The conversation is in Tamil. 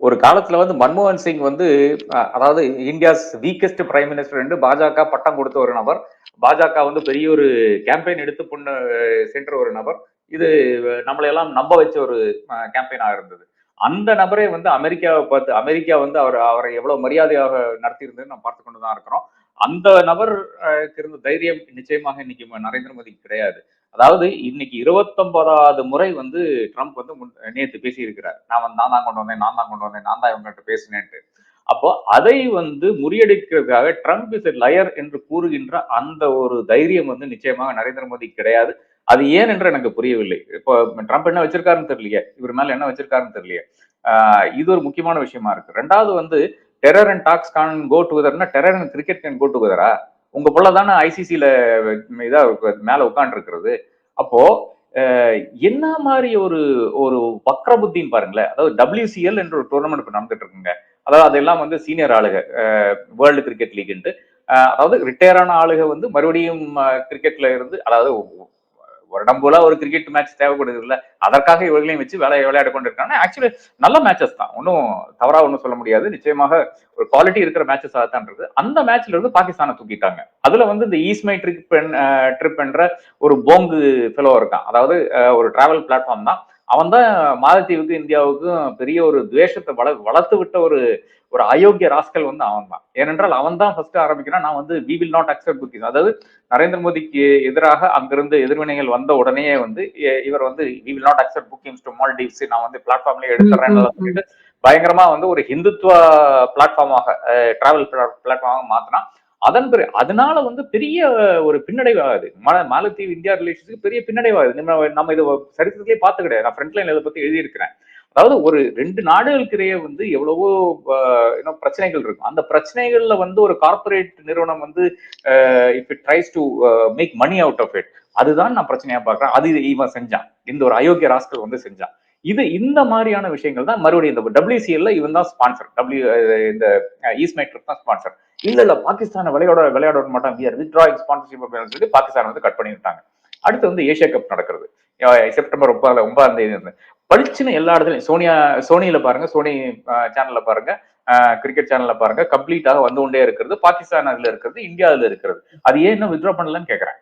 ஒரு காலத்துல வந்து மன்மோகன் சிங் வந்து அதாவது இந்தியாஸ் வீக்கஸ்ட் பிரைம் மினிஸ்டர் என்று பாஜக பட்டம் கொடுத்த ஒரு நபர். பாஜக வந்து பெரிய ஒரு கேம்பெயின் எடுத்து சென்ற ஒரு நபர். இது நம்மளை எல்லாம் நம்ப வச்ச ஒரு கேம்பெயினாக இருந்தது. அந்த நபரே வந்து அமெரிக்காவை பார்த்து அமெரிக்கா வந்து அவரை எவ்வளவு மரியாதையாக நடத்தி இருந்தது நம்ம பார்த்து கொண்டுதான் இருக்கிறோம். அந்த நபர் இருந்த தைரியம் நிச்சயமாக இன்னைக்கு நரேந்திர மோடிக்கு கிடையாது. அதாவது இன்னைக்கு 29வது முறை வந்து ட்ரம்ப் வந்து நேத்து பேசியிருக்கிறார். நான் தான் கொண்டு வந்தேன், நான் தான் கொண்டு வந்தேன், நான் தான் இவங்ககிட்ட பேசினேன்ட்டு. அப்போ அதை வந்து முறியடிக்கிறதுக்காக ட்ரம்ப் இஸ் லயர் என்று கூறுகின்ற அந்த ஒரு தைரியம் வந்து நிச்சயமாக நரேந்திர மோடி கிடையாது. அது ஏன் என்று எனக்கு புரியவில்லை. இப்போ ட்ரம்ப் என்ன வச்சிருக்காருன்னு தெரியலையே, இவர் மேல என்ன வச்சிருக்காருன்னு தெரியலையே. இது ஒரு முக்கியமான விஷயமா இருக்கு. ரெண்டாவது வந்து terror and talks can go டுகெதர்னா terror and cricket can go டுகெதரா? உங்க புள்ள தானே ஐசிசில இதா மேல உட்கார்ந்து இருக்கிறது. அப்போ என்ன மாதிரி ஒரு ஒரு வக்ர புத்தின்னு பாருங்களேன். அதாவது WCL என்ற ஒரு டூர்னமெண்ட் இப்ப நடந்துட்டு இருக்குங்க. அதாவது அதெல்லாம் வந்து சீனியர் ஆளுக வேர்ல்டு கிரிக்கெட் லீக்ன்ட்டு. அதாவது ரிட்டையர் ஆன ஆளுக வந்து மறுபடியும் கிரிக்கெட்ல இருந்து அதாவது வருடம் போல ஒரு கிரிக்கெட் மேட்ச் தேவைப்படுது இல்ல, அதற்காக இவர்களையும் வச்சு விளையாட கொண்டிருக்காங்க. ஆக்சுவலி நல்ல மேட்சஸ் தான், ஒன்றும் தவறா ஒன்றும் சொல்ல முடியாது. நிச்சயமாக ஒரு குவாலிட்டி இருக்கிற மேட்சஸ் தான் இருக்கு. அந்த மேட்ச்ல இருந்து பாகிஸ்தானை தூக்கிட்டாங்க. அதுல வந்து இந்த ஈஸ்மை ட்ரிப் என்ற ஒரு போங்கு ஃபெலோ இருக்கான். அதாவது ஒரு டிராவல் பிளாட்ஃபார்ம் தான். அவன் தான் மாலத்தீவுக்கு இந்தியாவுக்கும் பெரிய ஒரு துவேஷத்தை வளர்த்து விட்ட ஒரு ஒரு அயோக்கிய ராஸ்கல் வந்து அவன் தான். ஏனென்றால் அவன் தான் ஃபர்ஸ்ட் ஆரம்பிக்கிறான். நான் வந்து வி வில் நாட் அக்செப்ட் புக்கிஸ், அதாவது நரேந்திர மோடிக்கு எதிராக அங்கிருந்து எதிர்வினைகள் வந்த உடனே வந்து இவர் வந்து we will not accept bookings to Maldives, நான் வந்து பிளாட்ஃபார்ம்லயே எடுத்துறேன்னு சொல்லிட்டு பயங்கரமா வந்து ஒரு ஹிந்துத்துவ பிளாட்ஃபார்மாக டிராவல் பிளாட்ஃபார்மாக மாத்தினா. அதனால வந்து பெரிய ஒரு பின்னடைவு ஆகுது. மாலத்தீவு இந்தியா ரிலேஷன்ஸ்க்கு பெரிய பின்னடைவு ஆகுது. நம்ம இதை சரித்திரத்திலேயே பார்த்து கிடையாது. நான் ஃப்ரண்ட் லைன்ல இதை பத்தி எழுதியிருக்கிறேன். அதாவது ஒரு 2 நாடுகளுக்கு இடையே வந்து எவ்வளவோ பிரச்சனைகள் இருக்கும். அந்த பிரச்சனைகள்ல வந்து ஒரு கார்பரேட் நிறுவனம் வந்து if it tries to make money out of it, அதுதான் நான் பிரச்சனையா பாக்குறேன். அது இவன் செஞ்சான், இந்த ஒரு அயோக்கிய ராஸ்கல் வந்து செஞ்சான். இந்த மாதிரியான விஷயங்கள் தான் மறுபடியும் இந்த WCL இவன் தான் ஸ்பான்சர், இந்த ஈஸ்மை ட்ரிப் தான் ஸ்பான்சர். இல்ல பாகிஸ்தான் விளையாட மாட்டான், வி ஆர் வித்ட்ராயிங் ஸ்பான்சர்ஷிப் அப்படின்னு சொல்லி பாகிஸ்தான் வந்து கட் பண்ணி விட்டாங்க. அடுத்து வந்து ஏசியா கப் நடக்கிறது செப்டம்பர் 9ஆம் தேதி. பளிச்சுன்னு எல்லா இடத்துலயும் சோனியில பாருங்க, சோனி சேனல்ல பாருங்க, கிரிக்கெட் சேனல்ல பாருங்க, கம்ப்ளீட்டாக வந்து கொண்டே இருக்கிறது. பாகிஸ்தான் அதுல இருக்கிறது, இந்தியா அதுல இருக்கிறது. அது ஏன் இன்னும் வித்ட்ரா பண்ணலன்னு கேக்குறேன்.